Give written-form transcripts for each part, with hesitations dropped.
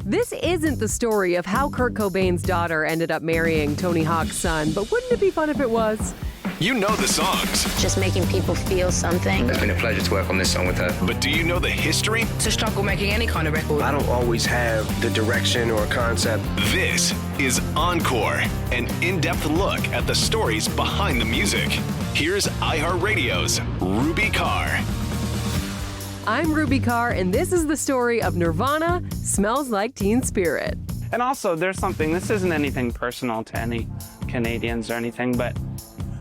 This isn't the story of how Kurt Cobain's daughter ended up marrying Tony Hawk's son, but wouldn't it be fun if it was? You know the songs. Just making people feel something. It's been a pleasure to work on this song with her. But do you know the history? It's a struggle making any kind of record. I don't always have the direction or concept. This is Encore, an in-depth look at the stories behind the music. Here's iHeartRadio's Ruby Carr. I'm Ruby Carr, and this is the story of Nirvana, Smells Like Teen Spirit. And also, there's something, this isn't anything personal to any Canadians or anything, but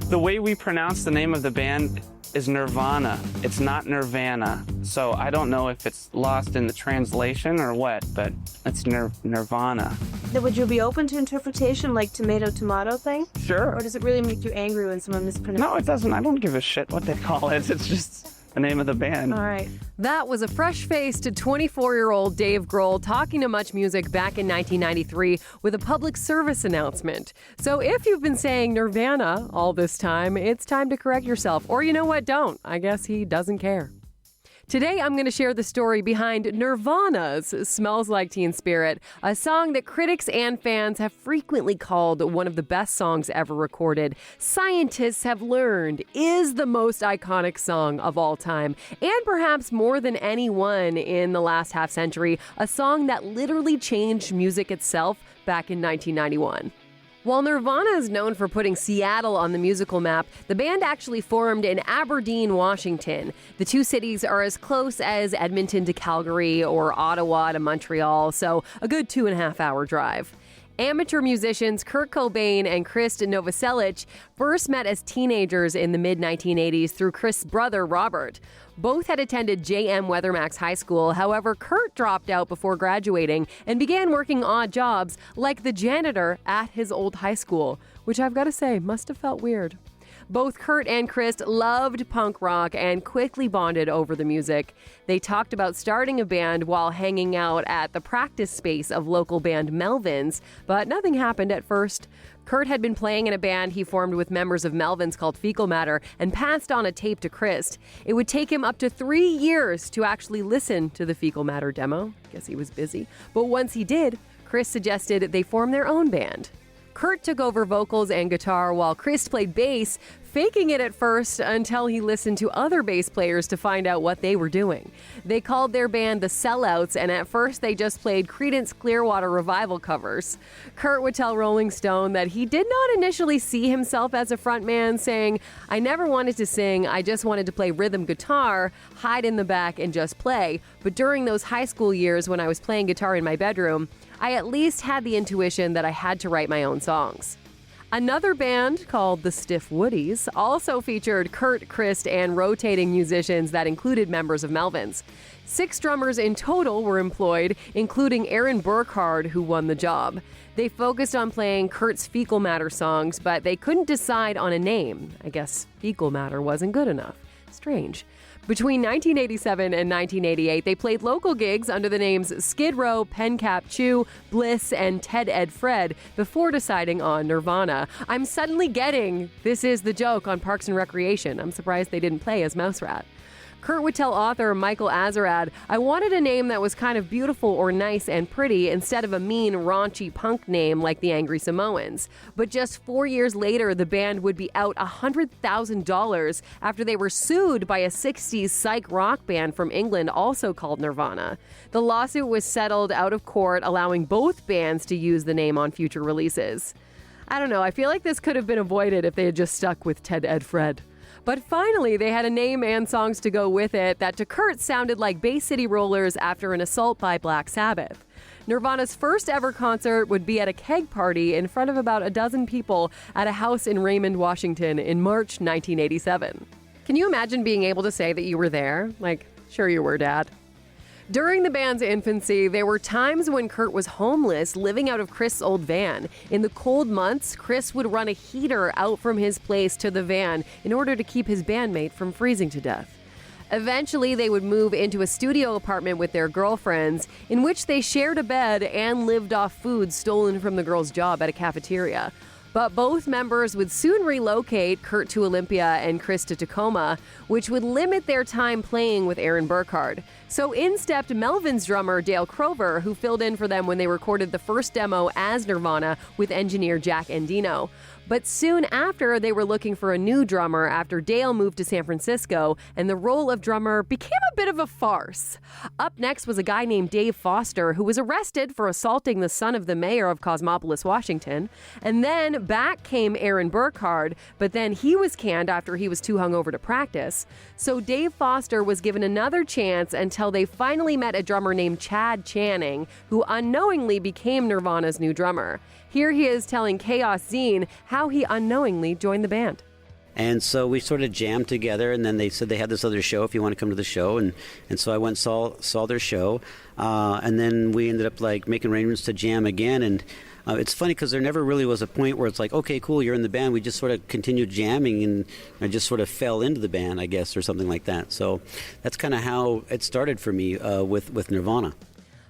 the way we pronounce the name of the band is Nirvana. It's not Nirvana. So I don't know if it's lost in the translation or what, but it's Nirvana. Would you be open to interpretation, like tomato thing? Sure. Or does it really make you angry when someone mispronounces? No, it doesn't. I don't give a shit what they call it. It's just the name of the band. All right. That was a fresh-faced 24-year-old Dave Grohl talking to Much Music back in 1993 with a public service announcement. So if you've been saying Nirvana all this time, it's time to correct yourself. Or you know what? Don't. I guess he doesn't care. Today, I'm going to share the story behind Nirvana's Smells Like Teen Spirit, a song that critics and fans have frequently called one of the best songs ever recorded. Scientists have learned is the most iconic song of all time, and perhaps more than any one in the last half century, a song that literally changed music itself back in 1991. While Nirvana is known for putting Seattle on the musical map, the band actually formed in Aberdeen, Washington. The two cities are as close as Edmonton to Calgary or Ottawa to Montreal, so a good 2.5-hour drive. Amateur musicians Kurt Cobain and Krist Novoselic first met as teenagers in the mid-1980s through Krist's brother, Robert. Both had attended J.M. Weathermax High School. However, Kurt dropped out before graduating and began working odd jobs like the janitor at his old high school, which I've got to say must have felt weird. Both Kurt and Krist loved punk rock and quickly bonded over the music. They talked about starting a band while hanging out at the practice space of local band Melvin's, but nothing happened at first. Kurt had been playing in a band he formed with members of Melvin's called Fecal Matter and passed on a tape to Krist. It would take him up to 3 years to actually listen to the Fecal Matter demo. Guess he was busy. But once he did, Krist suggested they form their own band. Kurt took over vocals and guitar while Krist played bass, faking it at first until he listened to other bass players to find out what they were doing. They called their band the Sellouts, and at first they just played Creedence Clearwater Revival covers. Kurt would tell Rolling Stone that he did not initially see himself as a frontman, saying, "I never wanted to sing, I just wanted to play rhythm guitar, hide in the back and just play. But during those high school years when I was playing guitar in my bedroom, I at least had the intuition that I had to write my own songs." Another band called the Stiff Woodies also featured Kurt, Krist, and rotating musicians that included members of Melvin's. 6 drummers in total were employed, including Aaron Burkhardt, who won the job. They focused on playing Kurt's Fecal Matter songs, but they couldn't decide on a name. I guess Fecal Matter wasn't good enough. Strange. Between 1987 and 1988, they played local gigs under the names Skid Row, Pencap Chew, Bliss, and Ted Ed Fred before deciding on Nirvana. I'm suddenly getting This Is the Joke on Parks and Recreation. I'm surprised they didn't play as Mouse Rat. Kurt would tell author Michael Azerrad, "I wanted a name that was kind of beautiful or nice and pretty instead of a mean, raunchy punk name like the Angry Samoans." But just 4 years later, the band would be out $100,000 after they were sued by a 60s psych rock band from England also called Nirvana. The lawsuit was settled out of court, allowing both bands to use the name on future releases. I don't know, I feel like this could have been avoided if they had just stuck with Ted Ed Fred. But finally, they had a name and songs to go with it that to Kurt sounded like Bay City Rollers after an assault by Black Sabbath. Nirvana's first ever concert would be at a keg party in front of about a dozen people at a house in Raymond, Washington in March 1987. Can you imagine being able to say that you were there? Like, sure you were, Dad. During the band's infancy, there were times when Kurt was homeless, living out of Krist's old van. In the cold months, Krist would run a heater out from his place to the van in order to keep his bandmate from freezing to death. Eventually, they would move into a studio apartment with their girlfriends, in which they shared a bed and lived off food stolen from the girl's job at a cafeteria. But both members would soon relocate, Kurt to Olympia and Krist to Tacoma, which would limit their time playing with Aaron Burkhardt. So in stepped Melvin's drummer, Dale Crover, who filled in for them when they recorded the first demo as Nirvana with engineer Jack Endino. But soon after, they were looking for a new drummer after Dale moved to San Francisco, and the role of drummer became a bit of a farce. Up next was a guy named Dave Foster, who was arrested for assaulting the son of the mayor of Cosmopolis, Washington. And then back came Aaron Burkhardt, but then he was canned after he was too hungover to practice. So Dave Foster was given another chance until they finally met a drummer named Chad Channing, who unknowingly became Nirvana's new drummer. Here he is telling Chaos Zine how he unknowingly joined the band. And so we sort of jammed together, and then they said they had this other show if you want to come to the show. And so I went and saw their show. And then we ended up like making arrangements to jam again. And it's funny because there never really was a point where it's like, okay, cool, you're in the band. We just sort of continued jamming, and I just sort of fell into the band, I guess, or something like that. So that's kind of how it started for me with Nirvana.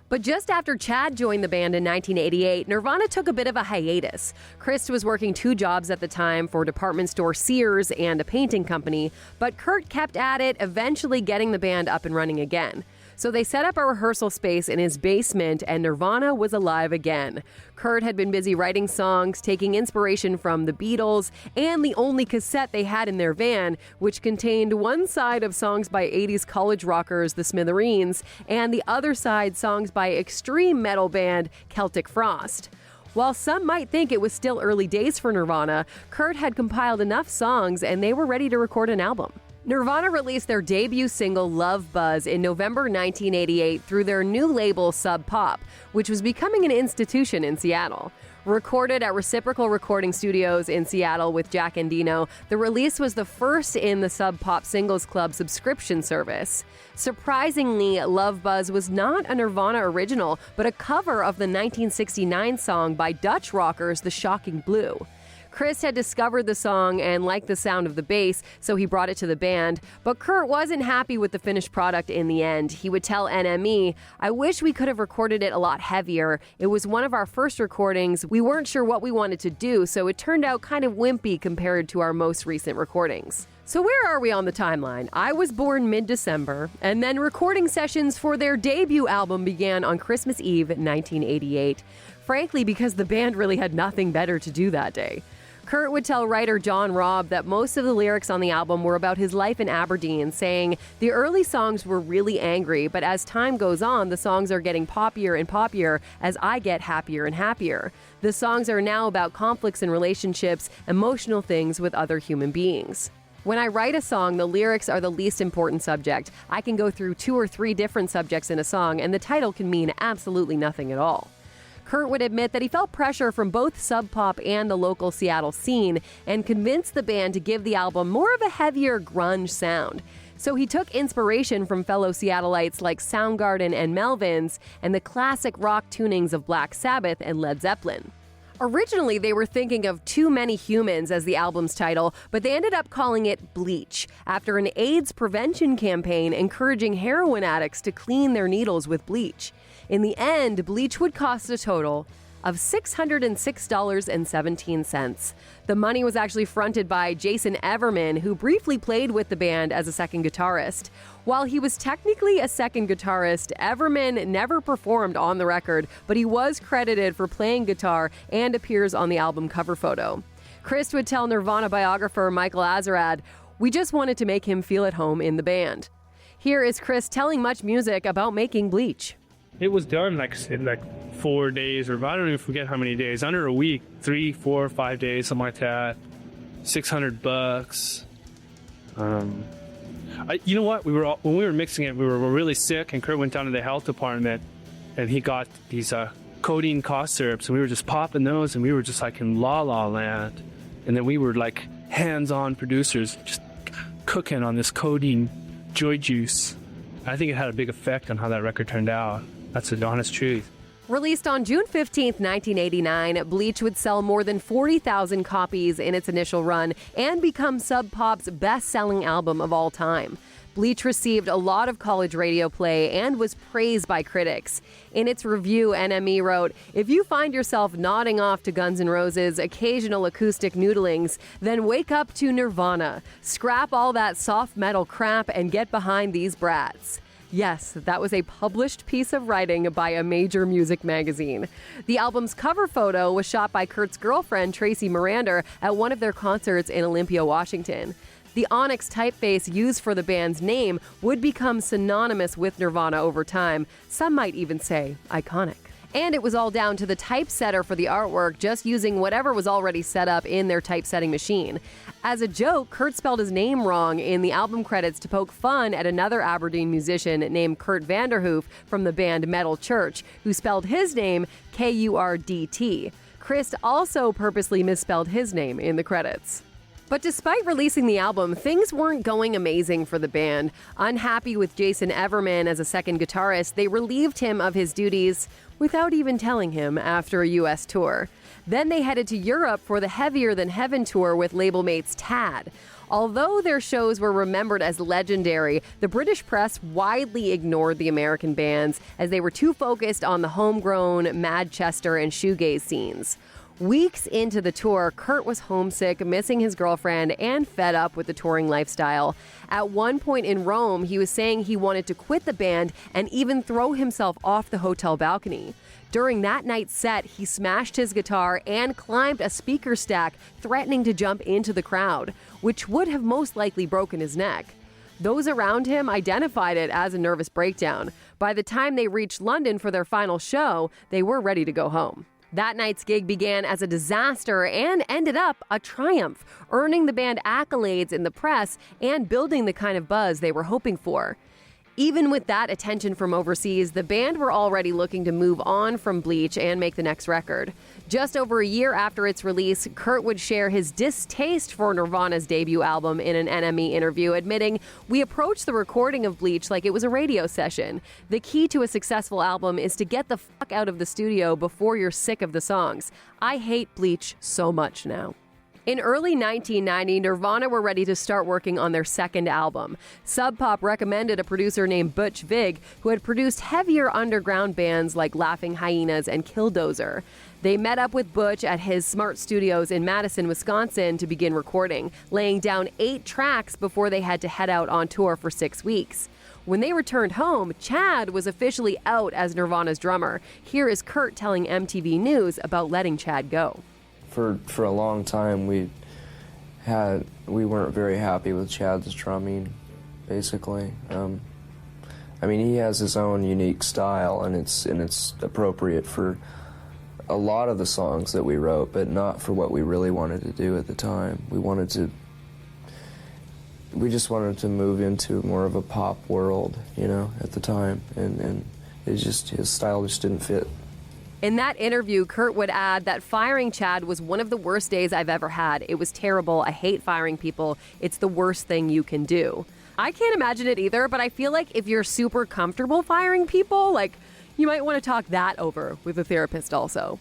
But just after Chad joined the band in 1988, Nirvana took a bit of a hiatus. Krist was working 2 jobs at the time for department store Sears and a painting company, but Kurt kept at it, eventually getting the band up and running again. So they set up a rehearsal space in his basement, and Nirvana was alive again. Kurt had been busy writing songs, taking inspiration from the Beatles, and the only cassette they had in their van, which contained one side of songs by 80s college rockers, the Smithereens, and the other side songs by extreme metal band Celtic Frost. While some might think it was still early days for Nirvana, Kurt had compiled enough songs and they were ready to record an album. Nirvana released their debut single Love Buzz in November 1988 through their new label Sub Pop, which was becoming an institution in Seattle. Recorded at Reciprocal Recording Studios in Seattle with Jack Endino, the release was the first in the Sub Pop Singles Club subscription service. Surprisingly, Love Buzz was not a Nirvana original, but a cover of the 1969 song by Dutch rockers The Shocking Blue. Krist had discovered the song and liked the sound of the bass, so he brought it to the band. But Kurt wasn't happy with the finished product in the end. He would tell NME, "I wish we could have recorded it a lot heavier. It was one of our first recordings. We weren't sure what we wanted to do, so it turned out kind of wimpy compared to our most recent recordings." So where are we on the timeline? I was born mid-December, and then recording sessions for their debut album began on Christmas Eve 1988. Frankly, because the band really had nothing better to do that day. Kurt would tell writer John Robb that most of the lyrics on the album were about his life in Aberdeen, saying, "The early songs were really angry, but as time goes on, the songs are getting poppier and poppier as I get happier and happier. The songs are now about conflicts in relationships, emotional things with other human beings. When I write a song, the lyrics are the least important subject. I can go through 2 or 3 different subjects in a song, and the title can mean absolutely nothing at all." Kurt would admit that he felt pressure from both Sub Pop and the local Seattle scene and convinced the band to give the album more of a heavier grunge sound. So he took inspiration from fellow Seattleites like Soundgarden and Melvins and the classic rock tunings of Black Sabbath and Led Zeppelin. Originally, they were thinking of Too Many Humans as the album's title, but they ended up calling it Bleach, after an AIDS prevention campaign encouraging heroin addicts to clean their needles with bleach. In the end, Bleach would cost a total of $606.17. The money was actually fronted by Jason Everman, who briefly played with the band as a second guitarist. While he was technically a second guitarist, Everman never performed on the record, but he was credited for playing guitar and appears on the album cover photo. Krist would tell Nirvana biographer Michael Azerrad, "We just wanted to make him feel at home in the band." Here is Krist telling Much Music about making Bleach. It was done in 4 days, or I don't even forget how many days, under a week, 3, 4, 5 days, something like that. $600. You know what? When we were mixing it, we were really sick, and Kurt went down to the health department, and he got these codeine cough syrups, and we were just popping those, and we were just like in la la land. And then we were like hands-on producers, just cooking on this codeine joy juice. I think it had a big effect on how that record turned out. That's the honest truth. Released on June 15, 1989, Bleach would sell more than 40,000 copies in its initial run and become Sub Pop's best-selling album of all time. Bleach received a lot of college radio play and was praised by critics. In its review, NME wrote, "If you find yourself nodding off to Guns N' Roses' occasional acoustic noodlings, then wake up to Nirvana. Scrap all that soft metal crap and get behind these brats." Yes, that was a published piece of writing by a major music magazine. The album's cover photo was shot by Kurt's girlfriend, Tracy Marander, at one of their concerts in Olympia, Washington. The onyx typeface used for the band's name would become synonymous with Nirvana over time. Some might even say iconic. And it was all down to the typesetter for the artwork, just using whatever was already set up in their typesetting machine. As a joke, Kurt spelled his name wrong in the album credits to poke fun at another Aberdeen musician named Kurt Vanderhoof from the band Metal Church, who spelled his name Kurdt. Krist also purposely misspelled his name in the credits. But despite releasing the album, things weren't going amazing for the band. Unhappy with Jason Everman as a second guitarist, they relieved him of his duties without even telling him after a U.S. tour. Then they headed to Europe for the Heavier Than Heaven tour with label mates Tad. Although their shows were remembered as legendary, the British press widely ignored the American bands as they were too focused on the homegrown Manchester and shoegaze scenes. Weeks into the tour, Kurt was homesick, missing his girlfriend, and fed up with the touring lifestyle. At one point in Rome, he was saying he wanted to quit the band and even throw himself off the hotel balcony. During that night's set, he smashed his guitar and climbed a speaker stack, threatening to jump into the crowd, which would have most likely broken his neck. Those around him identified it as a nervous breakdown. By the time they reached London for their final show, they were ready to go home. That night's gig began as a disaster and ended up a triumph, earning the band accolades in the press and building the kind of buzz they were hoping for. Even with that attention from overseas, the band were already looking to move on from Bleach and make the next record. Just over a year after its release, Kurt would share his distaste for Nirvana's debut album in an NME interview, admitting, "We approached the recording of Bleach like it was a radio session. The key to a successful album is to get the fuck out of the studio before you're sick of the songs. I hate Bleach so much now." In early 1990, Nirvana were ready to start working on their second album. Sub Pop recommended a producer named Butch Vig, who had produced heavier underground bands like Laughing Hyenas and Killdozer. They met up with Butch at his Smart Studios in Madison, Wisconsin to begin recording, laying down 8 tracks before they had to head out on tour for 6 weeks. When they returned home, Chad was officially out as Nirvana's drummer. Here is Kurt telling MTV News about letting Chad go. For a long time, we weren't very happy with Chad's drumming, basically. I mean, he has his own unique style, and it's appropriate for a lot of the songs that we wrote, but not for what we really wanted to do at the time. We just wanted to move into more of a pop world, at the time, and his style just didn't fit. In that interview, Kurt would add that firing Chad was one of the worst days I've ever had. It was terrible. I hate firing people. It's the worst thing you can do. I can't imagine it either, but I feel like if you're super comfortable firing people, you might want to talk that over with a therapist also.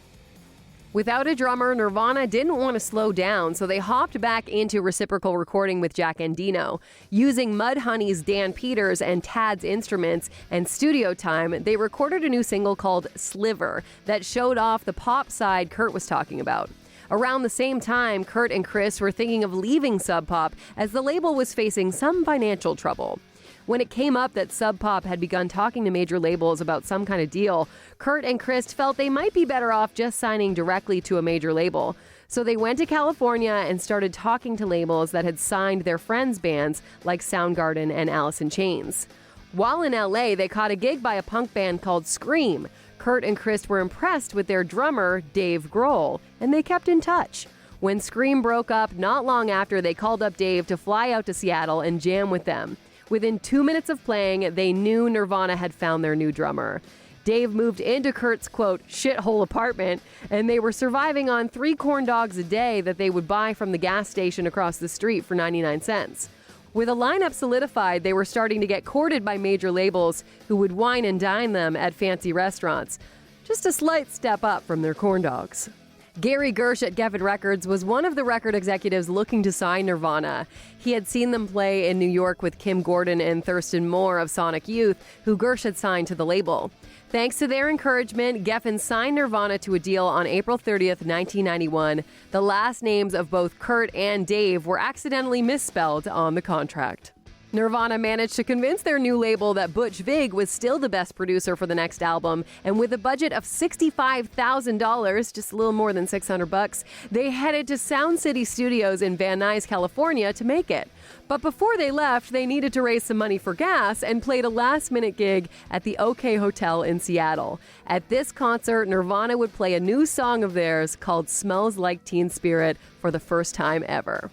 Without a drummer, Nirvana didn't want to slow down, so they hopped back into reciprocal recording with Jack Endino. Using Mudhoney's Dan Peters and Tad's instruments and studio time, they recorded a new single called Sliver that showed off the pop side Kurt was talking about. Around the same time, Kurt and Krist were thinking of leaving Sub Pop as the label was facing some financial trouble. When it came up that Sub Pop had begun talking to major labels about some kind of deal, Kurt and Krist felt they might be better off just signing directly to a major label. So they went to California and started talking to labels that had signed their friends' bands like Soundgarden and Alice in Chains. While in LA, they caught a gig by a punk band called Scream. Kurt and Krist were impressed with their drummer, Dave Grohl, and they kept in touch. When Scream broke up, not long after, they called up Dave to fly out to Seattle and jam with them. Within 2 minutes of playing, they knew Nirvana had found their new drummer. Dave moved into Kurt's, quote, shithole apartment, and they were surviving on 3 corn dogs a day that they would buy from the gas station across the street for 99 cents. With a lineup solidified, they were starting to get courted by major labels who would wine and dine them at fancy restaurants. Just a slight step up from their corn dogs. Gary Gersh at Geffen Records was one of the record executives looking to sign Nirvana. He had seen them play in New York with Kim Gordon and Thurston Moore of Sonic Youth, who Gersh had signed to the label. Thanks to their encouragement, Geffen signed Nirvana to a deal on April 30th, 1991. The last names of both Kurt and Dave were accidentally misspelled on the contract. Nirvana managed to convince their new label that Butch Vig was still the best producer for the next album, and with a budget of $65,000, just a little more than $600, they headed to Sound City Studios in Van Nuys, California to make it. But before they left, they needed to raise some money for gas and played a last-minute gig at the OK Hotel in Seattle. At this concert, Nirvana would play a new song of theirs called Smells Like Teen Spirit for the first time ever.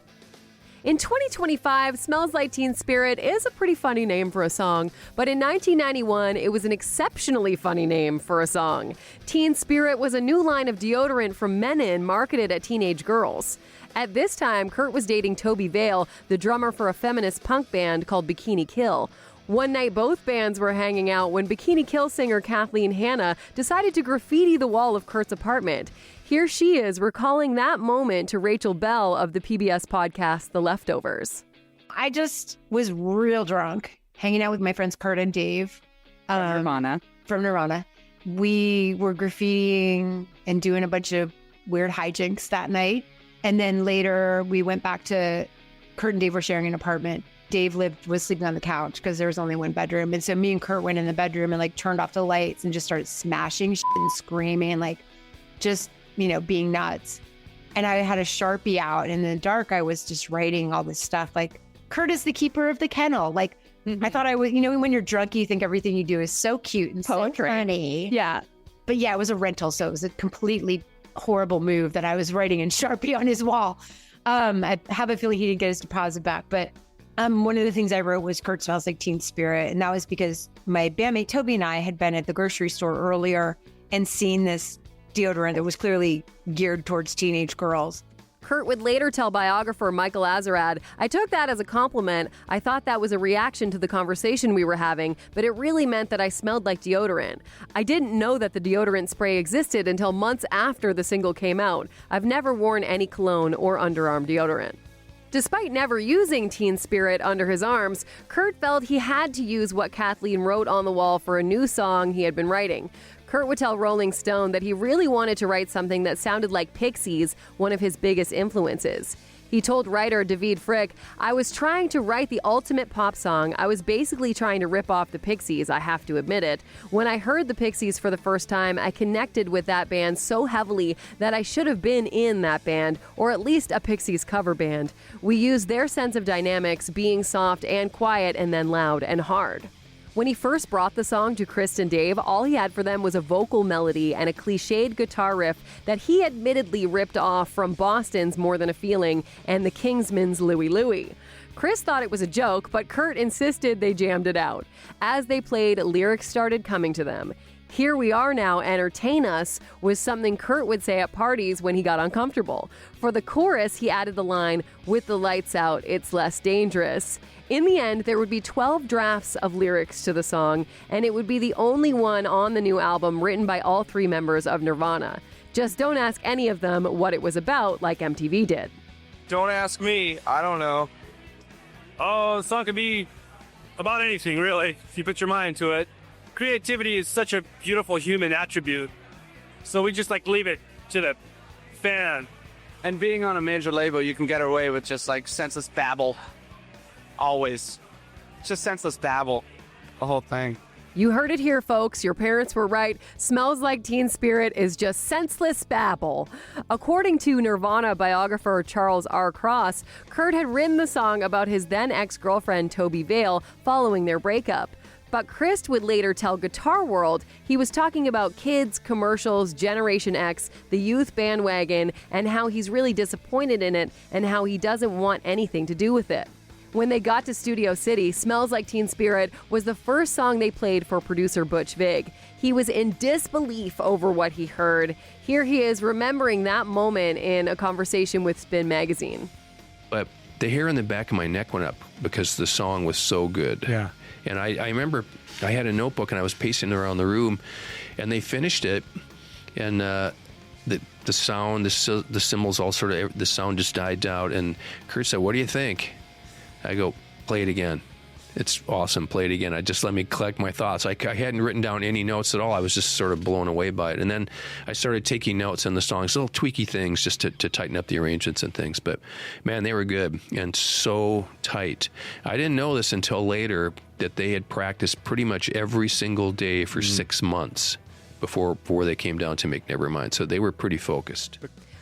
In 2025, Smells Like Teen Spirit is a pretty funny name for a song, but in 1991, it was an exceptionally funny name for a song. Teen Spirit was a new line of deodorant from Menin marketed at teenage girls. At this time, Kurt was dating Toby Vale, the drummer for a feminist punk band called Bikini Kill. One night, both bands were hanging out when Bikini Kill singer Kathleen Hanna decided to graffiti the wall of Kurt's apartment. Here she is recalling that moment to Rachel Bell of the PBS podcast The Leftovers. I just was real drunk, hanging out with my friends Kurt and Dave. From Nirvana. We were graffitiing and doing a bunch of weird hijinks that night. And then later we went back to Kurt and Dave were sharing an apartment. Dave was sleeping on the couch because there was only one bedroom. And so me and Kurt went in the bedroom and like turned off the lights and just started smashing shit and screaming and like just, being nuts. And I had a Sharpie out, and in the dark, I was just writing all this stuff like, Kurt is the keeper of the kennel. Like, I thought I would, when you're drunk, you think everything you do is so cute and so funny. Yeah. But yeah, it was a rental, so it was a completely horrible move that I was writing in Sharpie on his wall. I have a feeling he didn't get his deposit back, but one of the things I wrote was Kurt Smells Like Teen Spirit, and that was because my bandmate Toby and I had been at the grocery store earlier and seen this deodorant that was clearly geared towards teenage girls. Kurt would later tell biographer Michael Azerrad, "I took that as a compliment. I thought that was a reaction to the conversation we were having, but it really meant that I smelled like deodorant. I didn't know that the deodorant spray existed until months after the single came out. I've never worn any cologne or underarm deodorant." Despite never using Teen Spirit under his arms, Kurt felt he had to use what Kathleen wrote on the wall for a new song he had been writing. Kurt would tell Rolling Stone that he really wanted to write something that sounded like Pixies, one of his biggest influences. He told writer David Frick, "I was trying to write the ultimate pop song. I was basically trying to rip off the Pixies, I have to admit it. When I heard the Pixies for the first time, I connected with that band so heavily that I should have been in that band, or at least a Pixies cover band. We used their sense of dynamics, being soft and quiet and then loud and hard." When he first brought the song to Krist and Dave, all he had for them was a vocal melody and a cliched guitar riff that he admittedly ripped off from Boston's More Than a Feeling and the Kingsmen's Louie Louie. Krist thought it was a joke, but Kurt insisted they jammed it out. As they played, lyrics started coming to them. "Here we are now, entertain us," was something Kurt would say at parties when he got uncomfortable. For the chorus, he added the line, "With the lights out, it's less dangerous." In the end, there would be 12 drafts of lyrics to the song, and it would be the only one on the new album written by all three members of Nirvana. Just don't ask any of them what it was about, like MTV did. Don't ask me. I don't know. Oh, the song could be about anything, really, if you put your mind to it. Creativity is such a beautiful human attribute, so we just leave it to the fan. And being on a major label, you can get away with just senseless babble. Always. Just senseless babble. The whole thing. You heard it here, folks. Your parents were right. Smells Like Teen Spirit is just senseless babble. According to Nirvana biographer Charles R. Cross, Kurt had written the song about his then ex-girlfriend Toby Vale following their breakup. But Krist would later tell Guitar World he was talking about kids, commercials, Generation X, the youth bandwagon, and how he's really disappointed in it and how he doesn't want anything to do with it. When they got to Studio City, Smells Like Teen Spirit was the first song they played for producer Butch Vig. He was in disbelief over what he heard. Here he is remembering that moment in a conversation with Spin Magazine. But the hair on the back of my neck went up because the song was so good. Yeah. And I remember I had a notebook and I was pacing around the room, and they finished it, and the sound, the cymbals, all sort of, the sound just died out. And Kurt said, "What do you think?" I go, "Play it again." it's awesome. Play it again. I just let me collect my thoughts. I hadn't written down any notes at all. I was just sort of blown away by it. And then I started taking notes on the songs, little tweaky things just to tighten up the arrangements and things. But man, they were good and so tight. I didn't know this until later that they had practiced pretty much every single day for 6 months before they came down to make Nevermind. So they were pretty focused.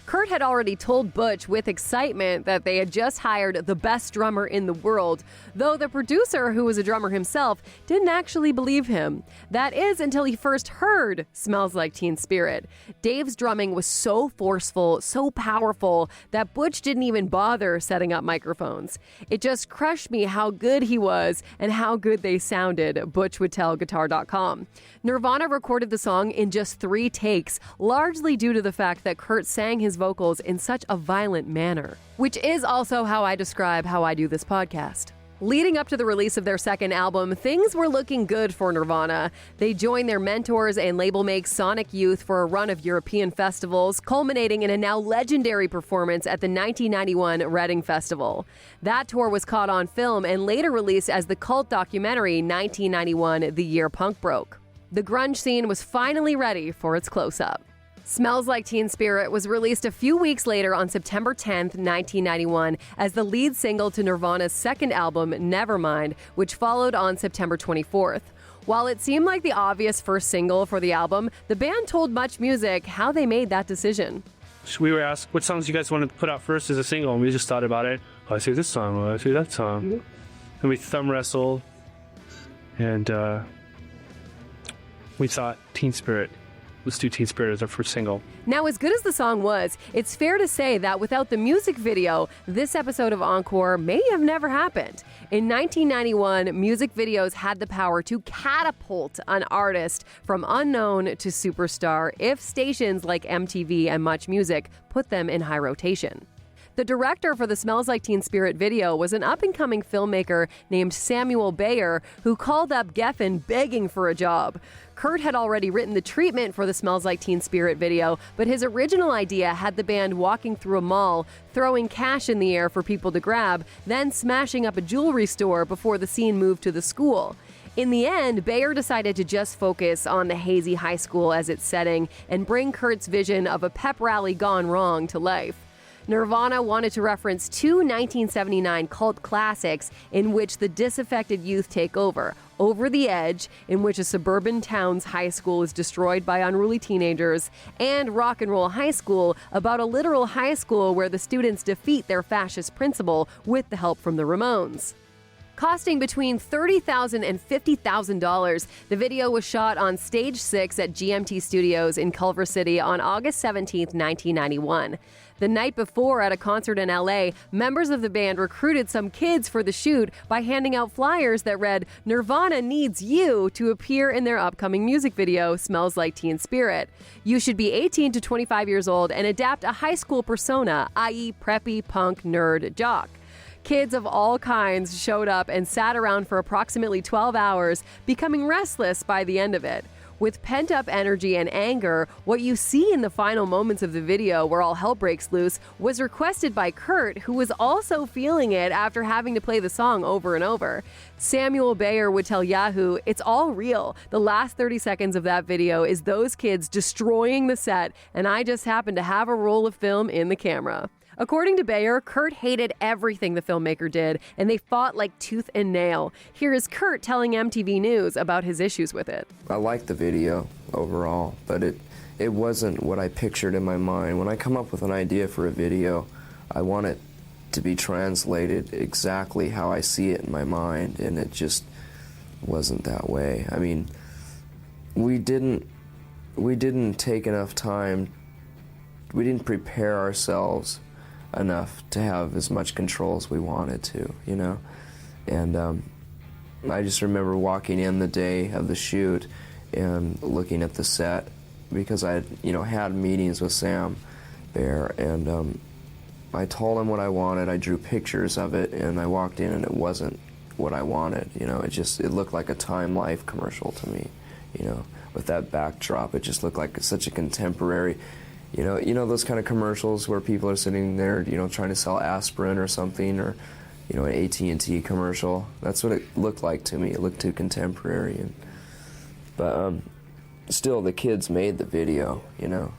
Kurt had already told Butch with excitement that they had just hired the best drummer in the world, though the producer, who was a drummer himself, didn't actually believe him. That is until he first heard Smells Like Teen Spirit. Dave's drumming was so forceful, so powerful, that Butch didn't even bother setting up microphones. It just crushed me how good he was and how good they sounded, Butch would tell Guitar.com. Nirvana recorded the song in just 3 takes, largely due to the fact that Kurt sang his vocals in such a violent manner, which is also how I describe how I do this podcast. Leading up to the release of their second album, things were looking good for Nirvana. They joined their mentors and label mates Sonic Youth for a run of European festivals, culminating in a now legendary performance at the 1991 Reading Festival. That tour was caught on film and later released as the cult documentary 1991, The Year Punk Broke. The grunge scene was finally ready for its close-up. Smells Like Teen Spirit was released a few weeks later on September 10th, 1991, as the lead single to Nirvana's second album, Nevermind, which followed on September 24th. While it seemed like the obvious first single for the album, the band told Much Music how they made that decision. We were asked, what songs you guys wanted to put out first as a single, and we just thought about it. Oh, I say this song, oh, I say that song. And we thumb wrestled, and we thought Teen Spirit. Let's do Teen Spirit as our first single. Now, as good as the song was, it's fair to say that without the music video, this episode of Encore may have never happened. In 1991, music videos had the power to catapult an artist from unknown to superstar if stations like MTV and Much Music put them in high rotation. The director for the Smells Like Teen Spirit video was an up-and-coming filmmaker named Samuel Bayer, who called up Geffen begging for a job. Kurt had already written the treatment for the Smells Like Teen Spirit video, but his original idea had the band walking through a mall, throwing cash in the air for people to grab, then smashing up a jewelry store before the scene moved to the school. In the end, Bayer decided to just focus on the hazy high school as its setting and bring Kurt's vision of a pep rally gone wrong to life. Nirvana wanted to reference 2 1979 cult classics in which the disaffected youth take over. Over the Edge, in which a suburban town's high school is destroyed by unruly teenagers, and Rock and Roll High School, about a literal high school where the students defeat their fascist principal with the help from the Ramones. Costing between $30,000 and $50,000, the video was shot on Stage 6 at GMT Studios in Culver City on August 17, 1991. The night before, at a concert in LA, members of the band recruited some kids for the shoot by handing out flyers that read, "Nirvana needs you," to appear in their upcoming music video, Smells Like Teen Spirit. You should be 18 to 25 years old and adapt a high school persona, i.e. preppy, punk, nerd, jock. Kids of all kinds showed up and sat around for approximately 12 hours, becoming restless by the end of it. With pent-up energy and anger, what you see in the final moments of the video where all hell breaks loose was requested by Kurt, who was also feeling it after having to play the song over and over. Samuel Bayer would tell Yahoo, "It's all real. The last 30 seconds of that video is those kids destroying the set, and I just happened to have a roll of film in the camera." According to Bayer, Kurt hated everything the filmmaker did, and they fought like tooth and nail. Here is Kurt telling MTV News about his issues with it. I liked the video overall, but it wasn't what I pictured in my mind. When I come up with an idea for a video, I want it to be translated exactly how I see it in my mind, and it just wasn't that way. I mean, we didn't take enough time, we didn't prepare ourselves enough to have as much control as we wanted to, you know? And I just remember walking in the day of the shoot and looking at the set, because I had meetings with Sam Bayer, and I told him what I wanted. I drew pictures of it, and I walked in and it wasn't what I wanted, you know? It looked like a Time Life commercial to me, you know? With that backdrop, it just looked like such a contemporary, you know those kind of commercials where people are sitting there, trying to sell aspirin or something, or, you know, an AT&T commercial. That's what it looked like to me. It looked too contemporary. But still, the kids made the video, you know.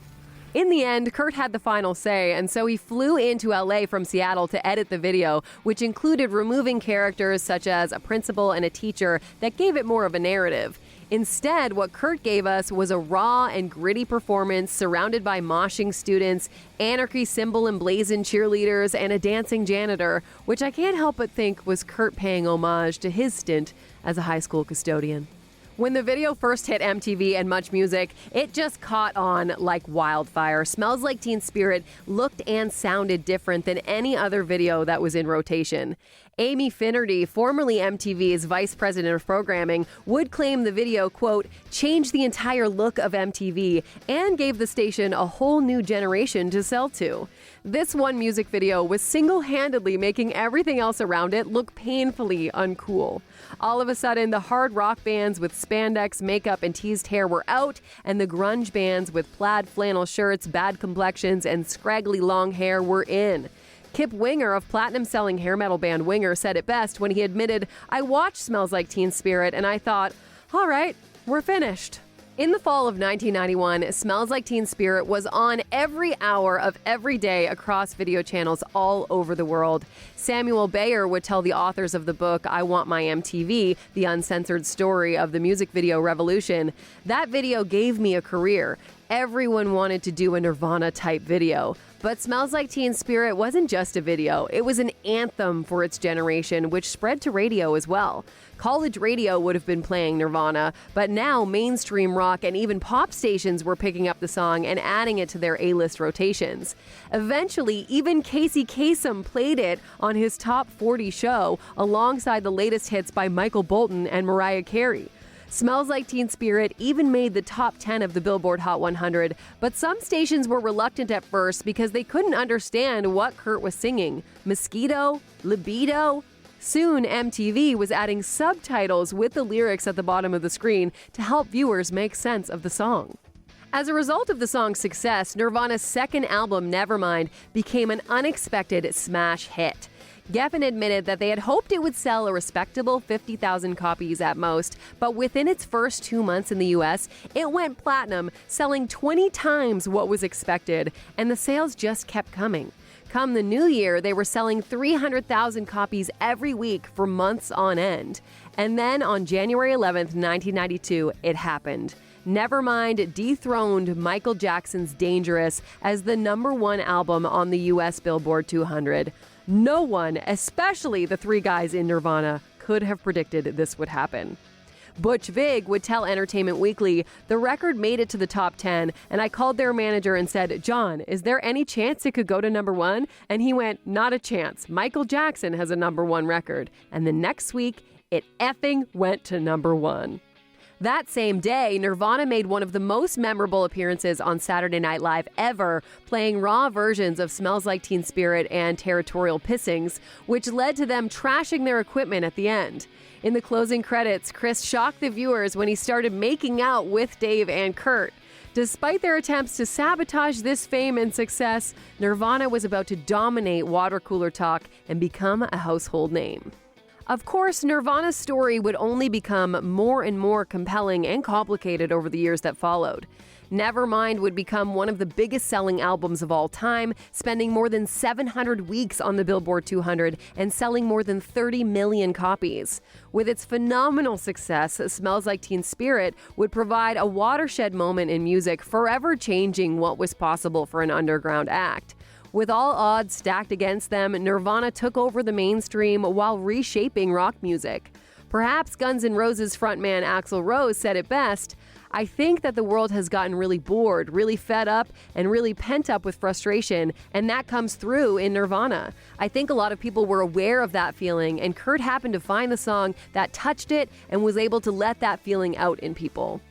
In the end, Kurt had the final say, and so he flew into LA from Seattle to edit the video, which included removing characters such as a principal and a teacher that gave it more of a narrative. Instead, what Kurt gave us was a raw and gritty performance surrounded by moshing students, anarchy symbol emblazoned cheerleaders, and a dancing janitor, which I can't help but think was Kurt paying homage to his stint as a high school custodian. When the video first hit MTV and Much Music, it just caught on like wildfire. Smells Like Teen Spirit looked and sounded different than any other video that was in rotation. Amy Finnerty, formerly MTV's vice president of programming, would claim the video, quote, changed the entire look of MTV and gave the station a whole new generation to sell to. This one music video was single-handedly making everything else around it look painfully uncool. All of a sudden, the hard rock bands with spandex, makeup, and teased hair were out, and the grunge bands with plaid flannel shirts, bad complexions, and scraggly long hair were in. Kip Winger of platinum-selling hair metal band Winger said it best when he admitted, I watched Smells Like Teen Spirit and I thought, all right, we're finished. In the fall of 1991, Smells Like Teen Spirit was on every hour of every day across video channels all over the world. Samuel Bayer would tell the authors of the book, I Want My MTV, the uncensored story of the music video revolution, that video gave me a career. Everyone wanted to do a Nirvana-type video. But Smells Like Teen Spirit wasn't just a video. It was an anthem for its generation, which spread to radio as well. College radio would have been playing Nirvana, but now mainstream rock and even pop stations were picking up the song and adding it to their A-list rotations. Eventually, even Casey Kasem played it on his Top 40 show alongside the latest hits by Michael Bolton and Mariah Carey. Smells Like Teen Spirit even made the top 10 of the Billboard Hot 100, but some stations were reluctant at first because they couldn't understand what Kurt was singing. Mosquito? Libido? Soon, MTV was adding subtitles with the lyrics at the bottom of the screen to help viewers make sense of the song. As a result of the song's success, Nirvana's second album, Nevermind, became an unexpected smash hit. Geffen admitted that they had hoped it would sell a respectable 50,000 copies at most, but within its first 2 months in the US, it went platinum, selling 20 times what was expected, and the sales just kept coming. Come the new year, they were selling 300,000 copies every week for months on end. And then on January 11th, 1992, it happened. Nevermind dethroned Michael Jackson's Dangerous as the #1 album on the US Billboard 200. No one, especially the three guys in Nirvana, could have predicted this would happen. Butch Vig would tell Entertainment Weekly, the record made it to the top 10, and I called their manager and said, John, is there any chance it could go to #1? And he went, not a chance. Michael Jackson has a #1 record. And the next week, it effing went to #1. That same day, Nirvana made one of the most memorable appearances on Saturday Night Live ever, playing raw versions of Smells Like Teen Spirit and Territorial Pissings, which led to them trashing their equipment at the end. In the closing credits, Krist shocked the viewers when he started making out with Dave and Kurt. Despite their attempts to sabotage this fame and success, Nirvana was about to dominate water cooler talk and become a household name. Of course, Nirvana's story would only become more and more compelling and complicated over the years that followed. Nevermind would become one of the biggest selling albums of all time, spending more than 700 weeks on the Billboard 200 and selling more than 30 million copies. With its phenomenal success, Smells Like Teen Spirit would provide a watershed moment in music, forever changing what was possible for an underground act. With all odds stacked against them, Nirvana took over the mainstream while reshaping rock music. Perhaps Guns N' Roses frontman Axl Rose said it best, I think that the world has gotten really bored, really fed up, and really pent up with frustration, and that comes through in Nirvana. I think a lot of people were aware of that feeling, and Kurt happened to find the song that touched it and was able to let that feeling out in people.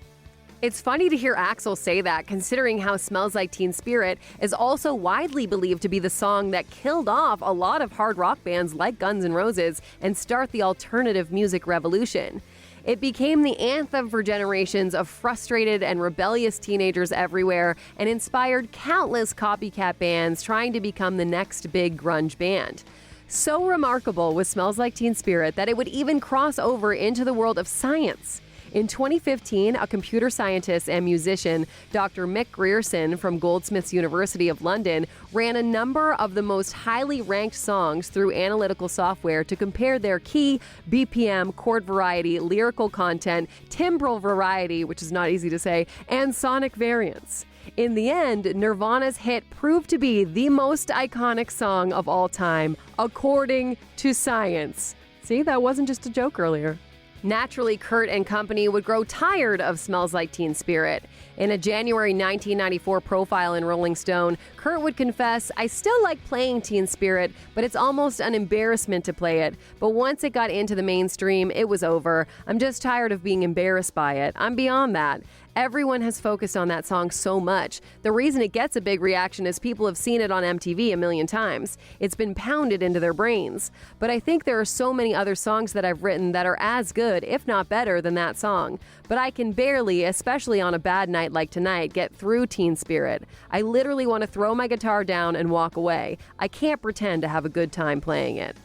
It's funny to hear Axl say that, considering how Smells Like Teen Spirit is also widely believed to be the song that killed off a lot of hard rock bands like Guns N' Roses and start the alternative music revolution. It became the anthem for generations of frustrated and rebellious teenagers everywhere and inspired countless copycat bands trying to become the next big grunge band. So remarkable was Smells Like Teen Spirit that it would even cross over into the world of science. In 2015, a computer scientist and musician, Dr. Mick Grierson from Goldsmiths University of London, ran a number of the most highly ranked songs through analytical software to compare their key, BPM, chord variety, lyrical content, timbral variety, which is not easy to say, and sonic variance. In the end, Nirvana's hit proved to be the most iconic song of all time, according to science. See, that wasn't just a joke earlier. Naturally, Kurt and company would grow tired of Smells Like Teen Spirit. In a January 1994 profile in Rolling Stone, Kurt would confess, "I still like playing Teen Spirit, but it's almost an embarrassment to play it. But once it got into the mainstream, it was over. I'm just tired of being embarrassed by it. I'm beyond that." Everyone has focused on that song so much. The reason it gets a big reaction is people have seen it on MTV a million times. It's been pounded into their brains. But I think there are so many other songs that I've written that are as good, if not better, than that song. But I can barely, especially on a bad night like tonight, get through Teen Spirit. I literally want to throw my guitar down and walk away. I can't pretend to have a good time playing it.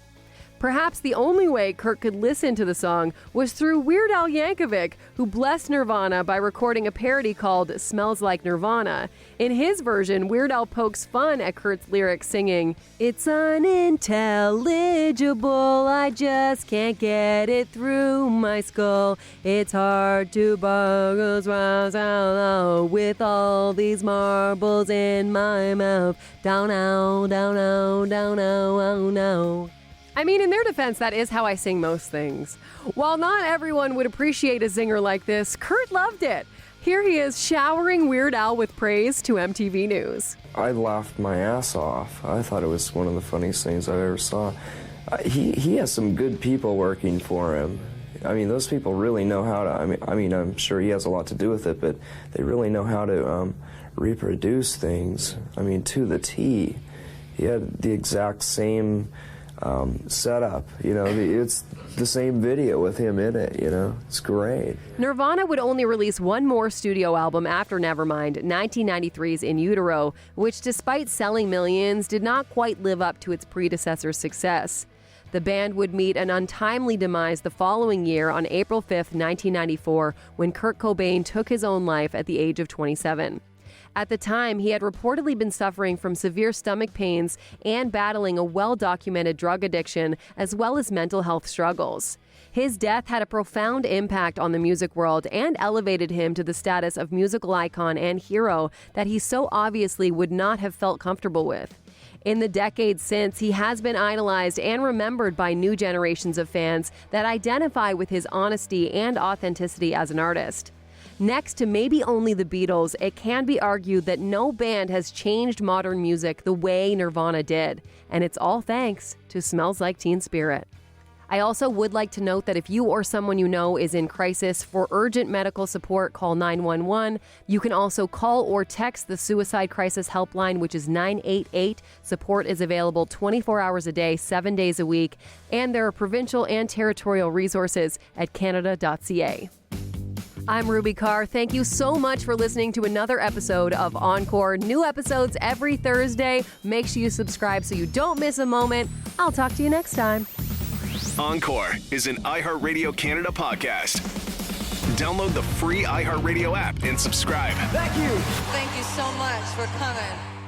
Perhaps the only way Kurt could listen to the song was through Weird Al Yankovic, who blessed Nirvana by recording a parody called Smells Like Nirvana. In his version, Weird Al pokes fun at Kurt's lyrics, singing, "It's unintelligible, I just can't get it through my skull. It's hard to buggles with all these marbles in my mouth. Down, now, down, now, down, now, oh no." I mean, in their defense, that is how I sing most things. While not everyone would appreciate a zinger like this, Kurt loved it. Here he is showering Weird Al with praise to MTV News. I laughed my ass off. I thought it was one of the funniest things I ever saw. He has some good people working for him. I mean, those people really know how to, I mean, I'm sure he has a lot to do with it, but they really know how to reproduce things, I mean, to the T. He had the exact same setup, you know, it's the same video with him in it, you know, it's great. Nirvana would only release one more studio album after Nevermind, 1993's In Utero, which despite selling millions, did not quite live up to its predecessor's success. The band would meet an untimely demise the following year on April 5th, 1994, when Kurt Cobain took his own life at the age of 27. At the time, he had reportedly been suffering from severe stomach pains and battling a well-documented drug addiction, as well as mental health struggles. His death had a profound impact on the music world and elevated him to the status of musical icon and hero that he so obviously would not have felt comfortable with. In the decades since, he has been idolized and remembered by new generations of fans that identify with his honesty and authenticity as an artist. Next to maybe only the Beatles, it can be argued that no band has changed modern music the way Nirvana did, and it's all thanks to Smells Like Teen Spirit. I also would like to note that if you or someone you know is in crisis, for urgent medical support, call 911. You can also call or text the Suicide Crisis Helpline, which is 988. Support is available 24 hours a day, 7 days a week, and there are provincial and territorial resources at canada.ca. I'm Ruby Carr. Thank you so much for listening to another episode of Encore. New episodes every Thursday. Make sure you subscribe so you don't miss a moment. I'll talk to you next time. Encore is an iHeartRadio Canada podcast. Download the free iHeartRadio app and subscribe. Thank you. Thank you so much for coming.